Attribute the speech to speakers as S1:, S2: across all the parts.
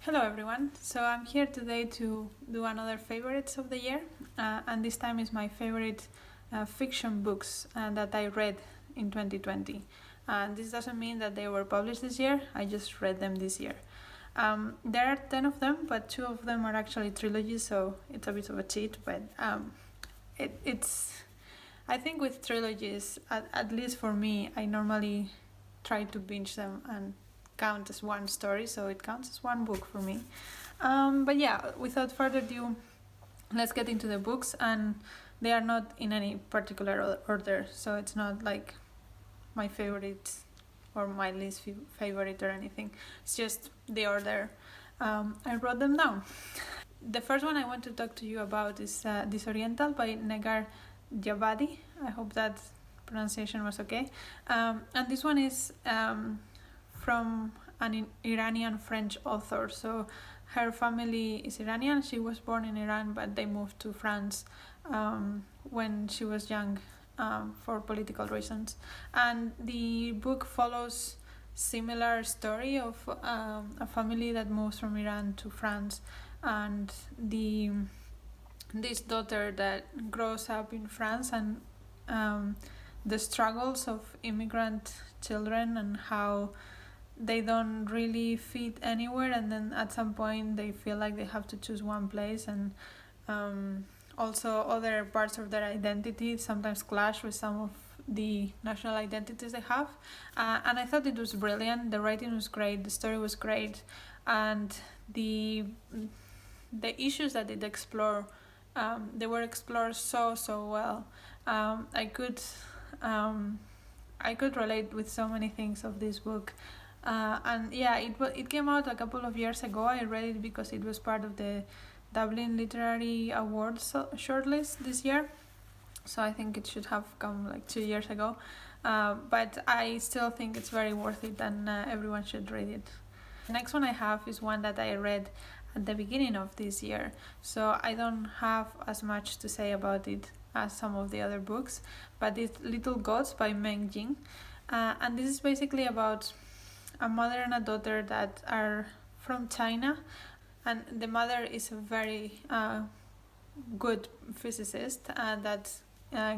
S1: Hello everyone, so I'm here today to do another favorites of the year, and this time is my favorite fiction books that I read in 2020. And this doesn't mean that they were published this year, I just read them this year. There are 10 of them, but 2 of them are actually trilogies, so it's a bit of a cheat, but it's I think with trilogies, at least for me, I normally try to binge them and count as one story, so it counts as one book for me. But yeah, without further ado, let's get into the books, and they are not in any particular order, so it's not like my favorite or my least favorite or anything. It's just the order I wrote them down. The first one I want to talk to you about is Disoriental by Negar Djavadi. I hope that pronunciation was okay. And this one is from an Iranian French author. So her family is Iranian. She was born in Iran, but they moved to France when she was young for political reasons. And the book follows similar story of a family that moves from Iran to France, and this daughter that grows up in France, and the struggles of immigrant children and how they don't really fit anywhere, and then at some point they feel like they have to choose one place, and also other parts of their identity sometimes clash with some of the national identities they have. And I thought it was brilliant. The writing was great, the story was great, and the issues that it explored, they were explored so well. I could relate with so many things of this book. And yeah, it came out a couple of years ago. I read it because it was part of the Dublin Literary Awards shortlist this year. So I think it should have come like 2 years ago. But I still think it's very worth it, and everyone should read it. The next one I have is one that I read at the beginning of this year. So I don't have as much to say about it as some of the other books. But it's Little Gods by Meng Jin. And this is basically about a mother and a daughter that are from China, and the mother is a very good physicist that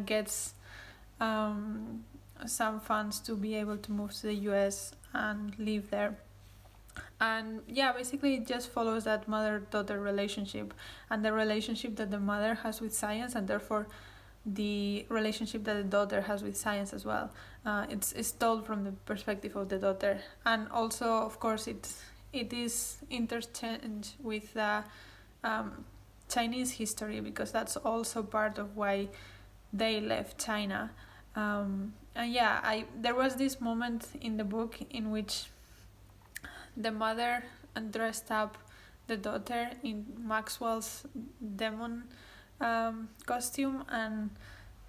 S1: gets some funds to be able to move to the US and live there. And yeah, basically it just follows that mother-daughter relationship and the relationship that the mother has with science, and therefore the relationship that the daughter has with science as well. It's told from the perspective of the daughter, and also of course it is interchanged with Chinese history, because that's also part of why they left China. And yeah, there was this moment in the book in which the mother dressed up the daughter in Maxwell's demon costume, and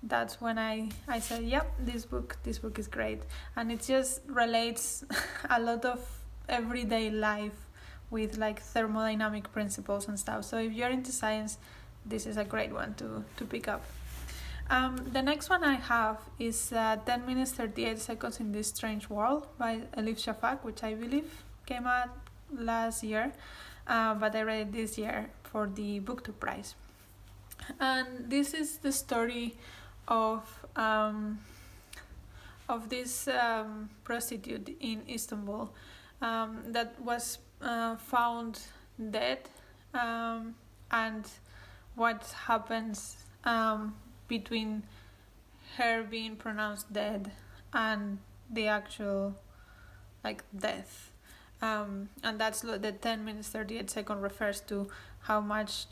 S1: that's when I said, yep, this book is great. And it just relates a lot of everyday life with like thermodynamic principles and stuff. So if you're into science, this is a great one to pick up. The next one I have is 10 minutes 38 seconds in this strange world by Elif Shafak, which I believe came out last year, but I read it this year for the BookTube prize. And this is the story of this prostitute in Istanbul that was found dead, and what happens between her being pronounced dead and the actual like death. And that's the 10 minutes 38 seconds refers to how much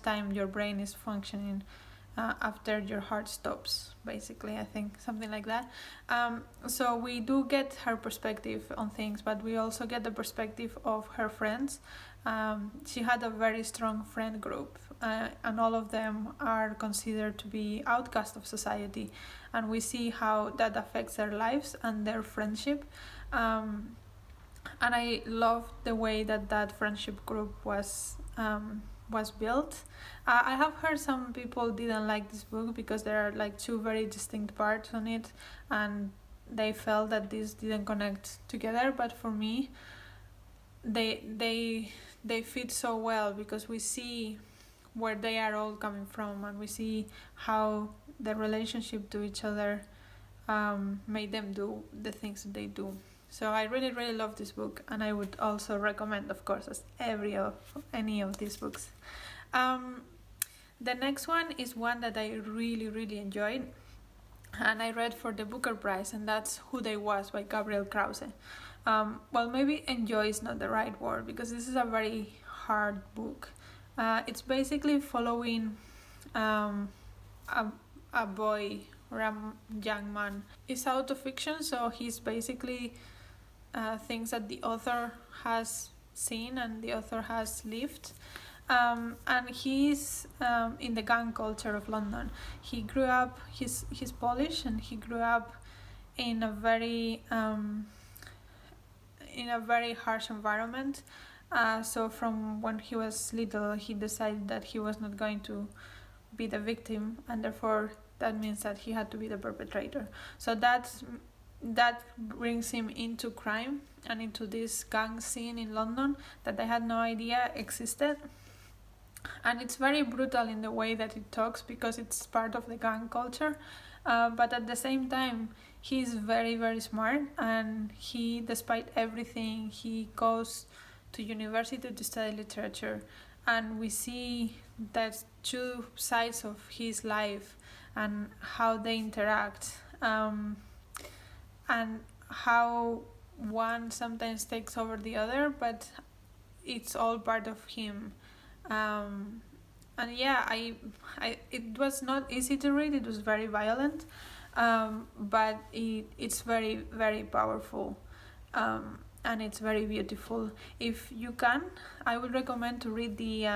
S1: time your brain is functioning after your heart stops, basically. I think something like that. So we do get her perspective on things, but we also get the perspective of her friends. She had a very strong friend group, and all of them are considered to be outcasts of society, and we see how that affects their lives and their friendship. And I love the way that friendship group was built. I have heard some people didn't like this book because there are like 2 very distinct parts on it, and they felt that this didn't connect together. But for me, they fit so well, because we see where they are all coming from, and we see how the relationship to each other made them do the things that they do. So I really, really love this book, and I would also recommend, of course, as any of these books. The next one is one that I really, really enjoyed, and I read for the Booker Prize, and that's Who They Was by Gabriel Krauze. Well, maybe enjoy is not the right word, because this is a very hard book. It's basically following a boy or a young man. It's autofiction, so he's basically things that the author has seen and the author has lived. And he's in the gang culture of London. He grew up, he's Polish, and he grew up in a very harsh environment. So from when he was little, he decided that he was not going to be the victim, and therefore that means that he had to be the perpetrator. So that brings him into crime and into this gang scene in London that I had no idea existed. And it's very brutal in the way that it talks, because it's part of the gang culture, but at the same time he's very, very smart, and he, despite everything, he goes to university to study literature, and we see that two sides of his life and how they interact, and how one sometimes takes over the other, but it's all part of him. And yeah, it was not easy to read. It was very violent, but it's very, very powerful, and it's very beautiful. If you can, I would recommend to read the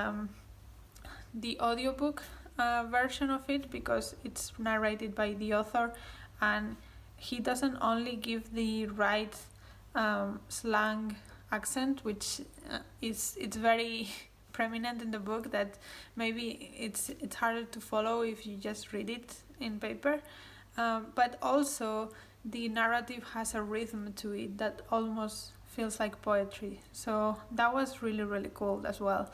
S1: audiobook version of it, because it's narrated by the author, and he doesn't only give the right slang accent, which it's very prominent in the book, that maybe it's harder to follow if you just read it in paper, but also the narrative has a rhythm to it that almost feels like poetry. So that was really, really cool as well.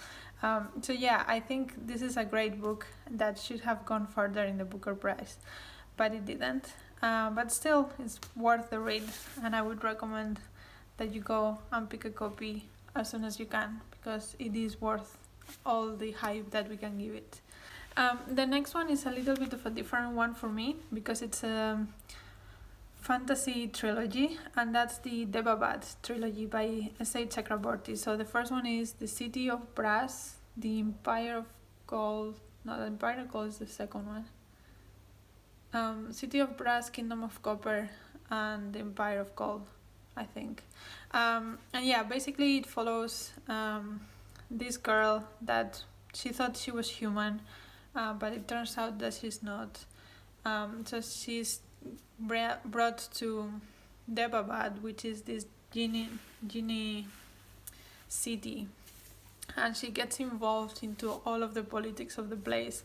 S1: So yeah, I think this is a great book that should have gone further in the Booker Prize, but it didn't. But still, it's worth the read, and I would recommend that you go and pick a copy as soon as you can, because it is worth all the hype that we can give it. The next one is a little bit of a different one for me, because it's a fantasy trilogy, and that's the Debavad trilogy by S.A. Chakraborti. So the first one is The City of Brass, The Empire of Gold. No, The Empire of Gold is the second one. City of Brass, Kingdom of Copper, and The Empire of Gold, I think. And yeah, basically it follows this girl that she thought she was human, but it turns out that she's not. So she's brought to Debavad, which is this genie city, and she gets involved into all of the politics of the place.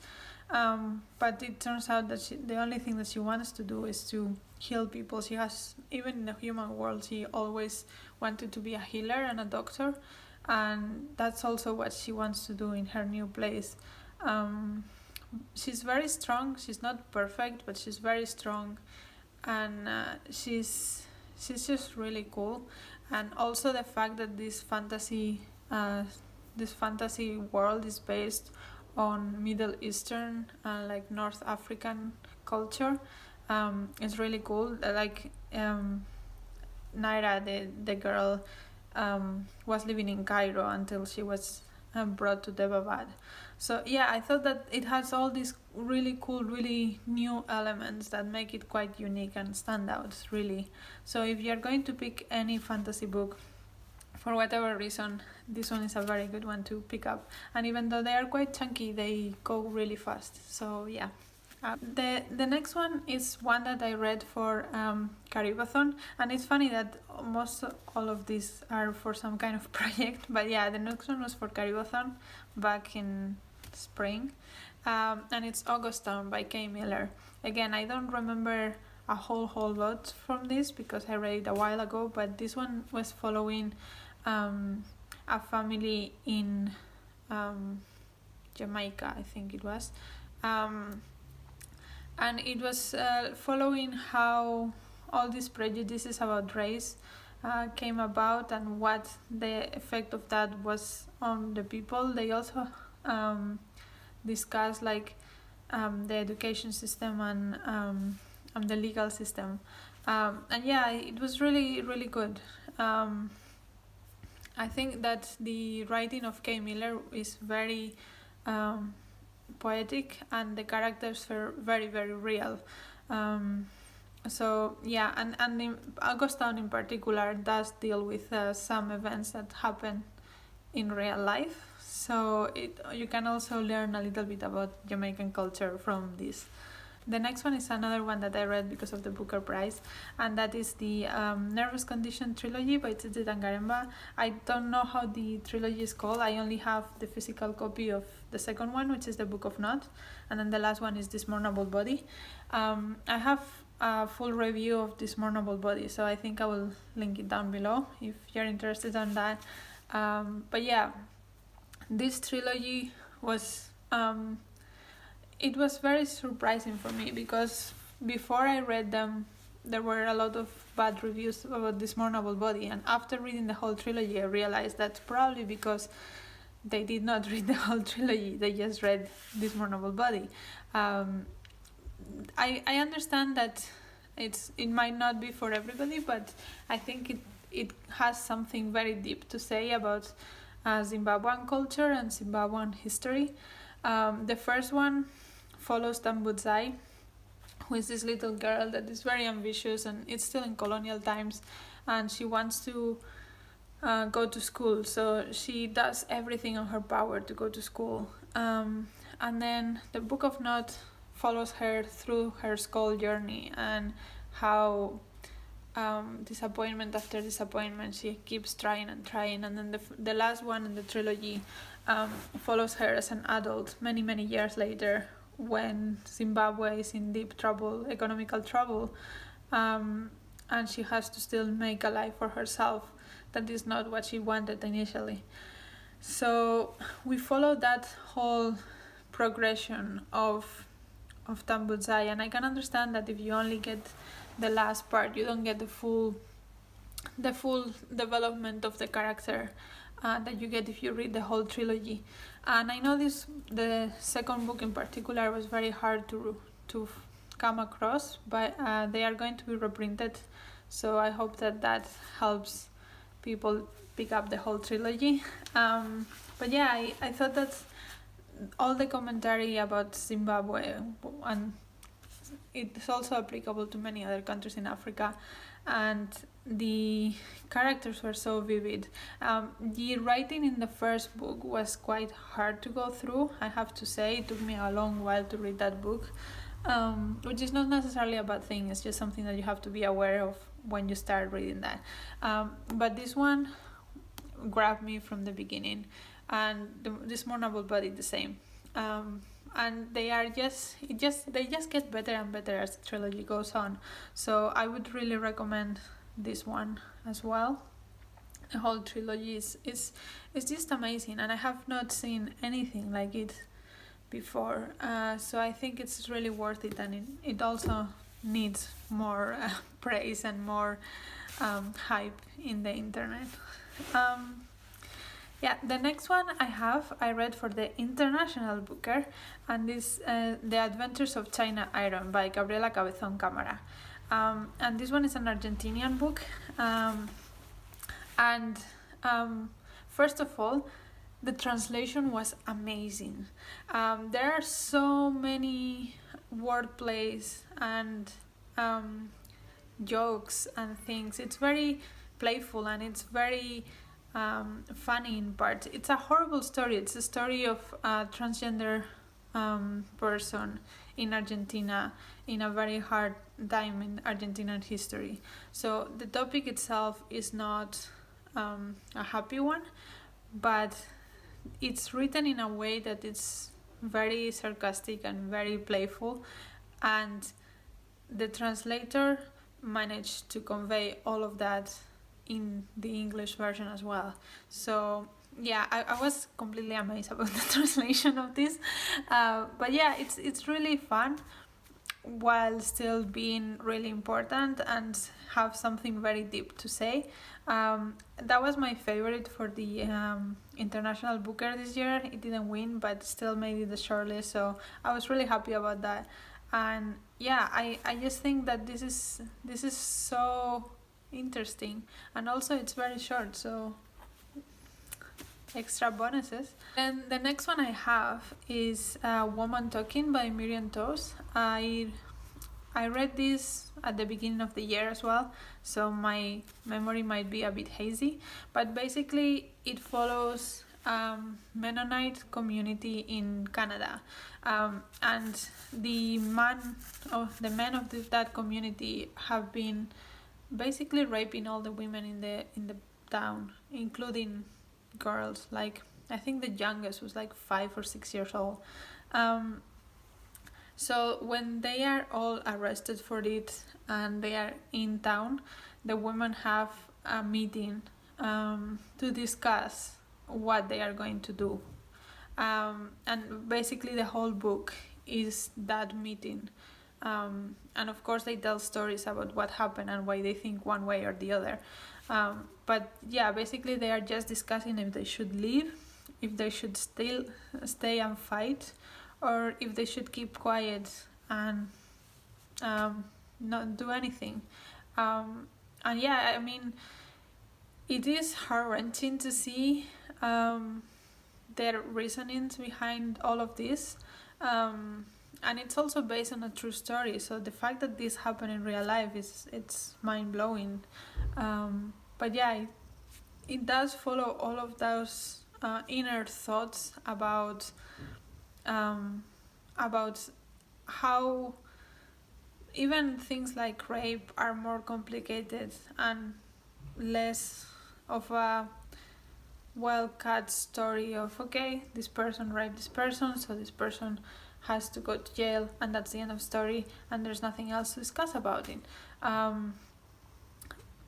S1: But it turns out that the only thing that she wants to do is to heal people. She has, even in the human world, she always wanted to be a healer and a doctor, and that's also what she wants to do in her new place. She's very strong. She's not perfect, but she's very strong, and she's just really cool. And also the fact that this fantasy world is based on Middle Eastern, like North African culture, is really cool. Like Naira, the girl, was living in Cairo until she was brought to Debavad. So yeah, I thought that it has all these really cool, really new elements that make it quite unique and stand out, really. So if you're going to pick any fantasy book, for whatever reason, this one is a very good one to pick up. And even though they are quite chunky, they go really fast. So yeah. The next one is one that I read for Cabezon, and it's funny that all of these are for some kind of project, but yeah, the next one was for Cabezon back in spring, and it's Augustown by Kei Miller. Again, I don't remember a whole lot from this because I read it a while ago, but this one was following a family in Jamaica, I think it was. And it was following how all these prejudices about race came about and what the effect of that was on the people. They also discussed like the education system and the legal system. And yeah, it was really, really good. I think that the writing of Kei Miller is very poetic, and the characters are very, very real. So yeah, and in Augustown in particular does deal with some events that happen in real life. So you can also learn a little bit about Jamaican culture from this. The next one is another one that I read because of the Booker Prize, and that is the Nervous Condition trilogy by Tsitsi Dangarembga. I don't know how the trilogy is called. I only have the physical copy of the second one, which is the Book of Not, and then the last one is This Mournable Body. I have a full review of This Mournable Body, so I think I will link it down below if you're interested on that. But yeah, this trilogy was it was very surprising for me, because before I read them there were a lot of bad reviews about This Mournable Body, and after reading the whole trilogy I realized that's probably because they did not read the whole trilogy, they just read This Mournable Body. I understand that it might not be for everybody, but I think it has something very deep to say about Zimbabwean culture and Zimbabwean history. The first one follows Tambudzai, who is this little girl that is very ambitious, and it's still in colonial times, and she wants to go to school, so she does everything in her power to go to school. And then the Book of Not follows her through her school journey and how disappointment after disappointment she keeps trying and trying. And then the last one in the trilogy follows her as an adult many years later, when Zimbabwe is in deep trouble, economical trouble, and she has to still make a life for herself that is not what she wanted initially. So we follow that whole progression of Tambudzai, and I can understand that if you only get the last part, you don't get the full development of the character that you get if you read the whole trilogy. And I know the second book in particular was very hard to come across, but they are going to be reprinted, so I hope that helps people pick up the whole trilogy. But yeah, I thought that all the commentary about Zimbabwe, and it's also applicable to many other countries in Africa, and the characters were so vivid. The writing in the first book was quite hard to go through, I have to say. It took me a long while to read that book, which is not necessarily a bad thing, it's just something that you have to be aware of when you start reading that. But this one grabbed me from the beginning, and This Mournable Body the same. And they just get better and better as the trilogy goes on. So I would really recommend this one as well. The whole trilogy is just amazing, and I have not seen anything like it before. So I think it's really worth it, and it also needs more praise and more hype in the internet. Yeah, the next one I read for the International Booker, and this The Adventures of China Iron by Gabriela Cabezon Camara. And this one is an Argentinian book. And first of all, the translation was amazing. There are so many wordplays and jokes and things. It's very playful, and it's very funny in parts. It's a horrible story. It's a story of a transgender person in Argentina in a very hard time in Argentinian history. So the topic itself is not a happy one, but it's written in a way that it's very sarcastic and very playful, and the translator managed to convey all of that in the English version as well. So yeah, I was completely amazed about the translation of this, but yeah, it's really fun while still being really important and have something very deep to say. That was my favorite for the International Booker this year. It didn't win, but still made it the shortlist, so I was really happy about that. And yeah, I just think that this is so interesting, and also it's very short, so extra bonuses. And the next one I have is Woman Talking by Miriam Toewes. I read this at the beginning of the year as well, so my memory might be a bit hazy. But basically, it follows Mennonite community in Canada, and the men of that community have been basically raping all the women in the town, including girls. Like, I think the youngest was like 5 or 6 years old. Um, so when they are all arrested for it and they are in town, the women have a meeting to discuss what they are going to do. And basically the whole book is that meeting. And of course they tell stories about what happened and why they think one way or the other. But yeah, basically they are just discussing if they should leave, if they should still stay and fight, or if they should keep quiet and not do anything. And yeah, I mean, it is heart-wrenching to see their reasonings behind all of this. And it's also based on a true story, so the fact that this happened in real life it's mind-blowing. But yeah, it does follow all of those inner thoughts about how even things like rape are more complicated and less of a well-cut story of, okay, this person raped this person, so this person has to go to jail, and that's the end of story, and there's nothing else to discuss about it.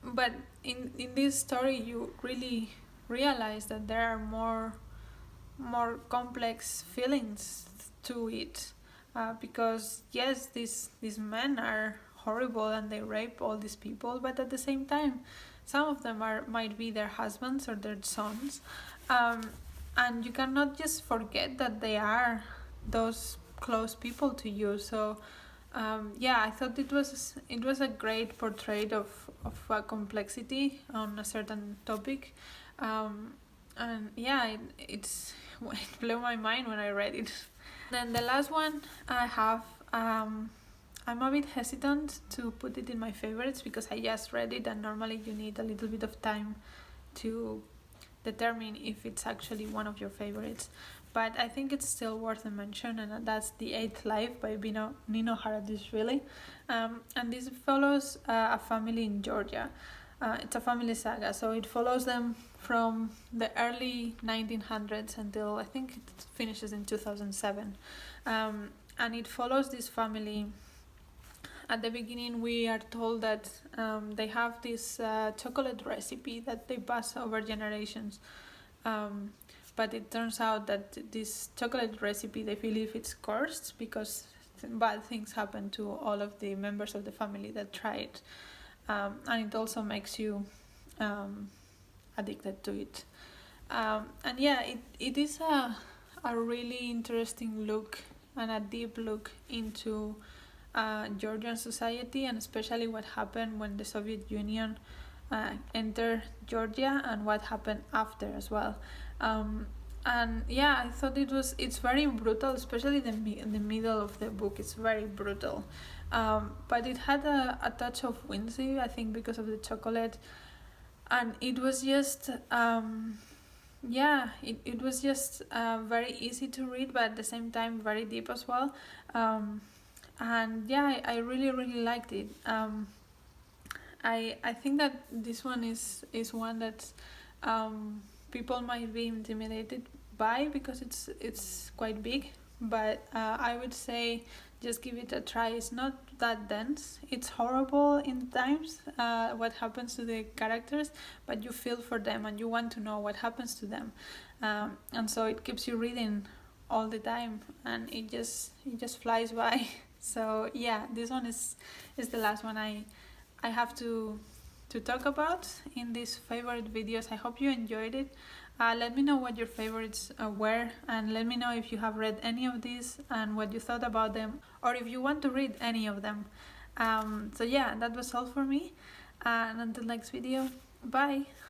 S1: But in this story, you really realize that there are more complex feelings to it, because yes, these men are horrible and they rape all these people, but at the same time, some of them might be their husbands or their sons, and you cannot just forget that they are those close people to you. So yeah, I thought it was a great portrait of complexity on a certain topic, and yeah, it blew my mind when I read it. Then the last one I have, I'm a bit hesitant to put it in my favorites because I just read it, and normally you need a little bit of time to determine if it's actually one of your favorites. But I think it's still worth a mention, and that's The Eighth Life by Nino Haratischvili. And this follows a family in Georgia. It's a family saga, so it follows them from the early 1900s until I think it finishes in 2007. And it follows this family. At the beginning, we are told that they have this chocolate recipe that they pass over generations. But it turns out that this chocolate recipe, they believe it's cursed because bad things happen to all of the members of the family that try it. And it also makes you addicted to it. And yeah, it is a really interesting look and a deep look into Georgian society, and especially what happened when the Soviet Union entered Georgia and what happened after as well. And yeah, I thought it's very brutal, especially in the middle of the book. It's very brutal, but it had a touch of whimsy, I think, because of the chocolate, and it was just it was just very easy to read, but at the same time very deep as well. And yeah, I really liked it. I think that this one is one that people might be intimidated by because it's quite big, but I would say just give it a try. It's not that dense. It's horrible in times, what happens to the characters, but you feel for them and you want to know what happens to them, and so it keeps you reading all the time, and it just flies by. So yeah, this one is the last one I have to talk about in these favorite videos. I hope you enjoyed it. Let me know what your favorites were, and let me know if you have read any of these and what you thought about them, or if you want to read any of them. So yeah, that was all for me, and until next video, bye.